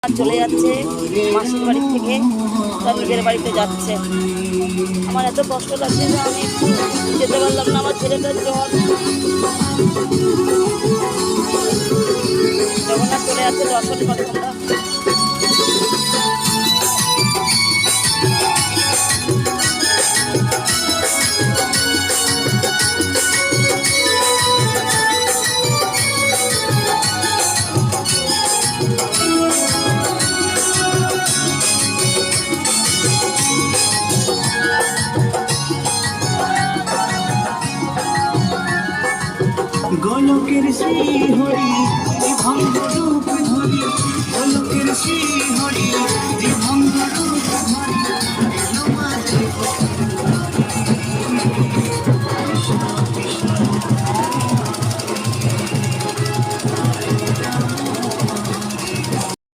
চলে যাচ্ছে মাসির বাড়ি থেকে তার নিজের বাড়িতে যাচ্ছে। আমার এত কষ্ট লাগছে যে আমি একটু যেতে পারলাম না। আমার ছেলেটার জ্বর, জগন্নাথ চলে যাচ্ছে, দর্শন করে তোমরা। গোলকের শ্রী হরি